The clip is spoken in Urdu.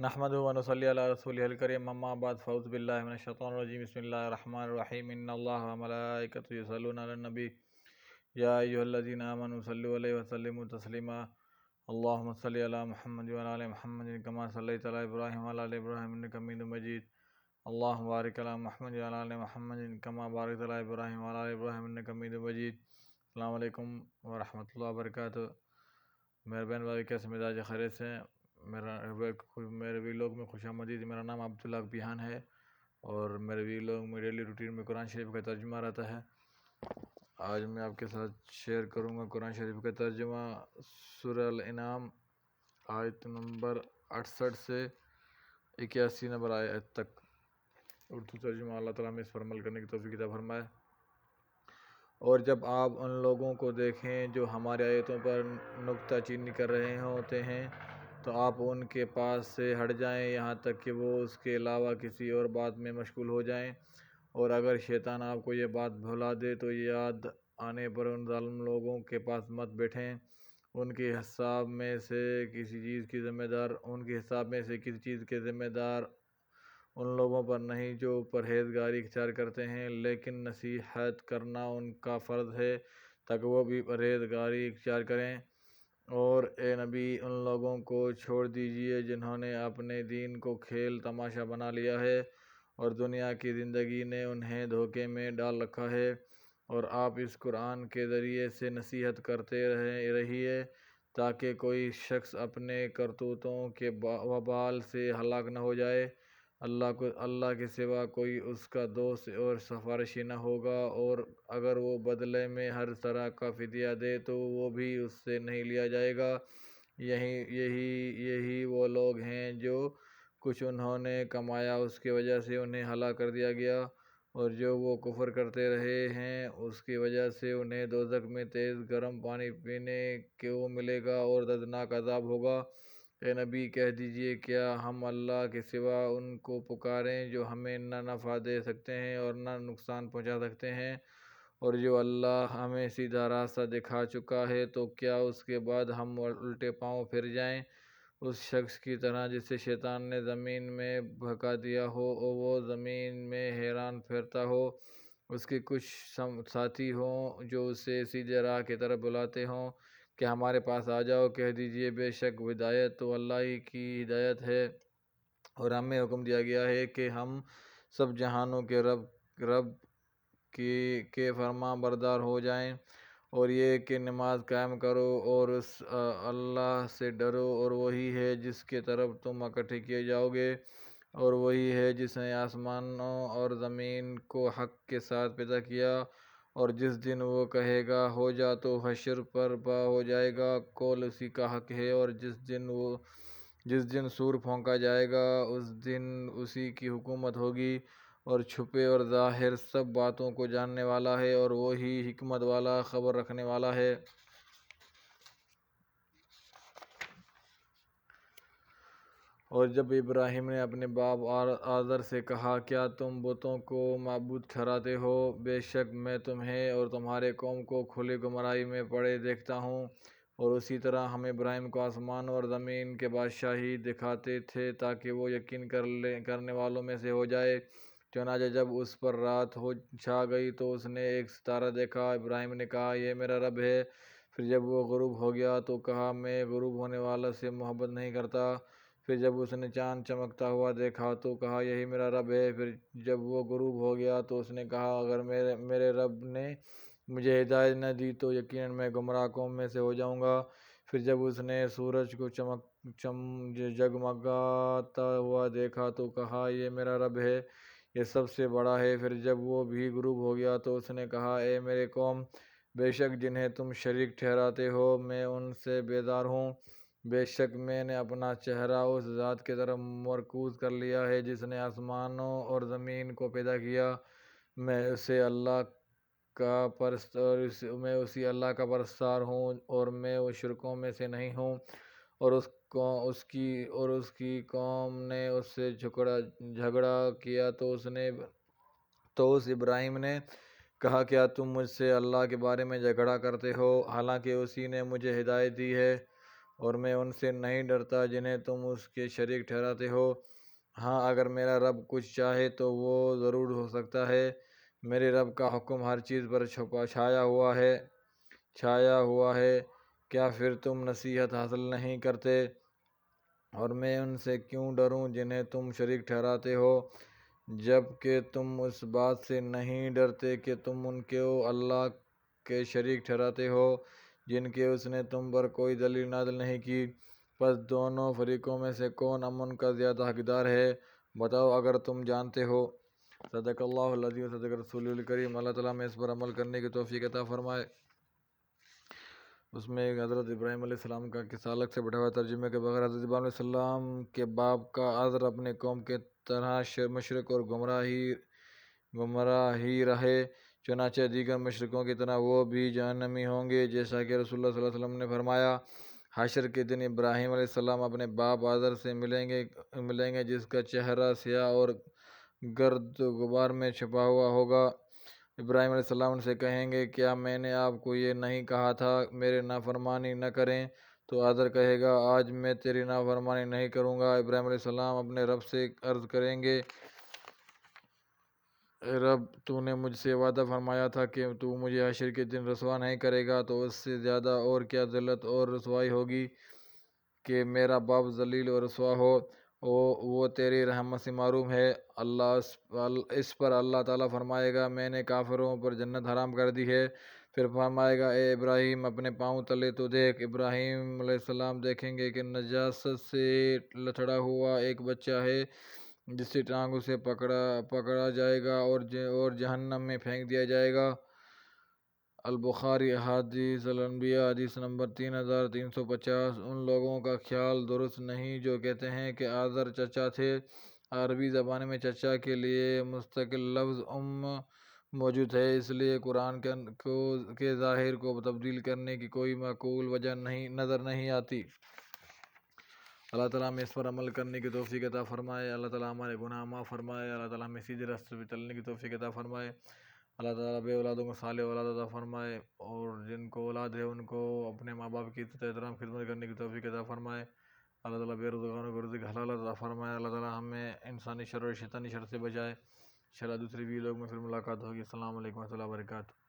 نحمد و نصلی علی رسول الکریم اما بعد فاعوذ باللہ من الشیطان الرجیم بسم اللہ الرحمن الرحیم ان اللہ و ملائکۃ یصلون علی النبی یا ایھا الذین آمنوا صلوا علیہ وسلموا تسلیما اللہم صلی علی محمد و علی محمد کما صلیت علی ابراہیم و علی ابراہیم انک حمید مجید اللہم بارک علی محمد و علی محمد کما بارکت علی ابراہیم و علی ابراہیم انک حمید مجید۔ السلام علیکم ورحمۃ اللہ وبرکاتہ۔ میرے بہن بھائی کیسے مزاج خیریت سے ہیں؟ میرے ویلوگ میں خوش آمدید۔ میرا نام عبداللہ بیان ہے اور میرے ویلوگ میں ڈیلی روٹین میں قرآن شریف کا ترجمہ رہتا ہے۔ آج میں آپ کے ساتھ شیئر کروں گا قرآن شریف کا ترجمہ سورہ الانعام آیت نمبر 68 سے 81 نمبر آیت تک۔ اردو ترجمہ اللہ تعالیٰ میں اس پر عمل کرنے کی توفیق عطا فرمائے۔ اور جب آپ ان لوگوں کو دیکھیں جو ہماری آیتوں پر نکتہ چینی کر رہے ہوتے ہیں تو آپ ان کے پاس سے ہٹ جائیں یہاں تک کہ وہ اس کے علاوہ کسی اور بات میں مشغول ہو جائیں، اور اگر شیطان آپ کو یہ بات بھلا دے تو یاد آنے پر ان ظالم لوگوں کے پاس مت بیٹھیں۔ ان کے حساب میں سے کسی چیز کے ذمہ دار ان لوگوں پر نہیں جو پرہیزگاری اختیار کرتے ہیں، لیکن نصیحت کرنا ان کا فرض ہے تاکہ وہ بھی پرہیزگاری اختیار کریں۔ اور اے نبی ان لوگوں کو چھوڑ دیجئے جنہوں نے اپنے دین کو کھیل تماشا بنا لیا ہے اور دنیا کی زندگی نے انہیں دھوکے میں ڈال رکھا ہے، اور آپ اس قرآن کے ذریعے سے نصیحت کرتے رہیے تاکہ کوئی شخص اپنے کرتوتوں کے وبال سے ہلاک نہ ہو جائے۔ اللہ کے سوا کوئی اس کا دوست اور سفارشی نہ ہوگا، اور اگر وہ بدلے میں ہر طرح کا فدیہ دے تو وہ بھی اس سے نہیں لیا جائے گا۔ یہی وہ لوگ ہیں جو کچھ انہوں نے کمایا اس کی وجہ سے انہیں ہلاک کر دیا گیا، اور جو وہ کفر کرتے رہے ہیں اس کی وجہ سے انہیں دوزخ میں تیز گرم پانی پینے کو ملے گا اور دردناک عذاب ہوگا۔ اے نبی کہہ دیجئے کیا ہم اللہ کے سوا ان کو پکاریں جو ہمیں نہ نفع دے سکتے ہیں اور نہ نقصان پہنچا سکتے ہیں، اور جو اللہ ہمیں سیدھا راستہ دکھا چکا ہے، تو کیا اس کے بعد ہم الٹے پاؤں پھر جائیں؟ اس شخص کی طرح جسے شیطان نے زمین میں بہکا دیا ہو اور وہ زمین میں حیران پھرتا ہو، اس کے کچھ ساتھی ہوں جو اسے سیدھے راہ کی طرف بلاتے ہوں کہ ہمارے پاس آ جاؤ۔ کہہ دیجئے بے شک ہدایت تو اللہ ہی کی ہدایت ہے، اور ہمیں حکم دیا گیا ہے کہ ہم سب جہانوں کے رب کے فرما بردار ہو جائیں، اور یہ کہ نماز قائم کرو اور اس اللہ سے ڈرو، اور وہی ہے جس کے طرف تم اکٹھے کیے جاؤ گے، اور وہی ہے جس نے آسمانوں اور زمین کو حق کے ساتھ پیدا کیا، اور جس دن وہ کہے گا ہو جا تو حشر پر پا ہو جائے گا۔ قول اسی کا حق ہے، اور جس دن سور پھونکا جائے گا اس دن اسی کی حکومت ہوگی، اور چھپے اور ظاہر سب باتوں کو جاننے والا ہے، اور وہی حکمت والا خبر رکھنے والا ہے۔ اور جب ابراہیم نے اپنے باپ آزر سے کہا کیا تم بتوں کو معبود ٹھہراتے ہو؟ بے شک میں تمہیں اور تمہارے قوم کو کھلی گمراہی میں پڑے دیکھتا ہوں۔ اور اسی طرح ہم ابراہیم کو آسمان اور زمین کی بادشاہی دکھاتے تھے تاکہ وہ یقین کرنے والوں میں سے ہو جائے۔ چنانچہ جب اس پر رات چھا گئی تو اس نے ایک ستارہ دیکھا۔ ابراہیم نے کہا یہ میرا رب ہے۔ پھر جب وہ غروب ہو گیا تو کہا میں غروب ہونے والے سے محبت نہیں کرتا۔ پھر جب اس نے چاند چمکتا ہوا دیکھا تو کہا یہی میرا رب ہے۔ پھر جب وہ غروب ہو گیا تو اس نے کہا اگر میرے رب نے مجھے ہدایت نہ دی تو یقیناً میں گمراہ قوم میں سے ہو جاؤں گا۔ پھر جب اس نے سورج کو جگمگاتا ہوا دیکھا تو کہا یہ میرا رب ہے، یہ سب سے بڑا ہے۔ پھر جب وہ بھی غروب ہو گیا تو اس نے کہا اے میرے قوم، بے شک جنہیں تم شریک ٹھہراتے ہو میں ان سے بیزار ہوں۔ بے شک میں نے اپنا چہرہ اس ذات کی طرف مرکوز کر لیا ہے جس نے آسمانوں اور زمین کو پیدا کیا۔ میں اسی اللہ کا پرستار ہوں اور میں مشرکوں میں سے نہیں ہوں۔ اور اس کی قوم نے اس سے جھگڑا کیا تو اس ابراہیم نے کہا کیا تم مجھ سے اللہ کے بارے میں جھگڑا کرتے ہو حالانکہ اسی نے مجھے ہدایت دی ہے، اور میں ان سے نہیں ڈرتا جنہیں تم اس کے شریک ٹھہراتے ہو۔ ہاں، اگر میرا رب کچھ چاہے تو وہ ضرور ہو سکتا ہے۔ میرے رب کا حکم ہر چیز پر چھایا ہوا ہے۔ کیا پھر تم نصیحت حاصل نہیں کرتے؟ اور میں ان سے کیوں ڈروں جنہیں تم شریک ٹھہراتے ہو، جب کہ تم اس بات سے نہیں ڈرتے کہ تم ان کو اللہ کے شریک ٹھہراتے ہو جن کے اس نے تم پر کوئی دلیل نازل نہیں کی۔ پس دونوں فریقوں میں سے کون امن کا زیادہ حقدار ہے؟ بتاؤ اگر تم جانتے ہو۔ صدق اللہ العظیم و صدق رسول الکریم۔ اللہ تعالیٰ ہمیں اس پر عمل کرنے کی توفیق عطا فرمائے۔ اس میں ایک حضرت ابراہیم علیہ السلام کا قصہ الگ سے بٹھا ہوا ترجمے کے بغیر۔ حضرت ابراہیم علیہ السلام کے باپ کا عذر اپنے قوم کے طرح مشرک اور گمراہ ہی رہے، چنانچہ دیگر مشرکوں کی طرح وہ بھی جہنمی ہوں گے، جیسا کہ رسول اللہ صلی اللہ علیہ وسلم نے فرمایا۔ حشر کے دن ابراہیم علیہ السلام اپنے باپ آزر سے ملیں گے جس کا چہرہ سیاہ اور گرد و غبار میں چھپا ہوا ہوگا۔ ابراہیم علیہ السلام ان سے کہیں گے، کیا میں نے آپ کو یہ نہیں کہا تھا میرے نافرمانی نہ کریں؟ تو آزر کہے گا، آج میں تیری نافرمانی نہیں کروں گا۔ ابراہیم علیہ السلام اپنے رب سے عرض کریں گے، اے رب، تو نے مجھ سے وعدہ فرمایا تھا کہ تو مجھے حشر کے دن رسوا نہیں کرے گا، تو اس سے زیادہ اور کیا ذلت اور رسوائی ہوگی کہ میرا باپ ذلیل اور رسوا ہو۔ وہ تیری رحمت سے محروم ہے۔ اس پر اللہ تعالیٰ فرمائے گا، میں نے کافروں پر جنت حرام کر دی ہے۔ پھر فرمائے گا، اے ابراہیم، اپنے پاؤں تلے تو دیکھ۔ ابراہیم علیہ السلام دیکھیں گے کہ نجاست سے لتھڑا ہوا ایک بچہ ہے جسے ٹانگوں سے پکڑا جائے گا اور جہنم میں پھینک دیا جائے گا۔ البخاری احادیث الانبیاء حدیث نمبر 3350۔ ان لوگوں کا خیال درست نہیں جو کہتے ہیں کہ آزر چچا تھے۔ عربی زبان میں چچا کے لیے مستقل لفظ موجود ہے، اس لیے قرآن کے ظاہر کو تبدیل کرنے کی کوئی معقول وجہ نظر نہیں آتی۔ اللہ تعالیٰ ہمیں اس پر عمل کرنے کی توفیق عطا فرمائے۔ اللہ تعالیٰ ہمارے گناہ معاف فرمائے۔ اللہ تعالیٰ ہمیں سیدھے راستے پہ چلنے کی توفیق عطا فرمائے۔ اللہ تعالیٰ بے اولادوں کو صالح اولاد عطا فرمائے، اور جن کو اولاد ہے ان کو اپنے ماں باپ کی عزت احترام خدمت کرنے کی توفیق عطا فرمائے۔ اللہ تعالیٰ بے روزگاروں کو رزق حلال عطا فرمائے۔ اللہ تعالیٰ ہمیں انسانی شر اور شیطانی شر سے بچائے۔ انشاءاللہ دوسری ویڈیو میں پھر ملاقات ہوگی۔ السلام علیکم و رحمۃ اللہ وبرکاتہ۔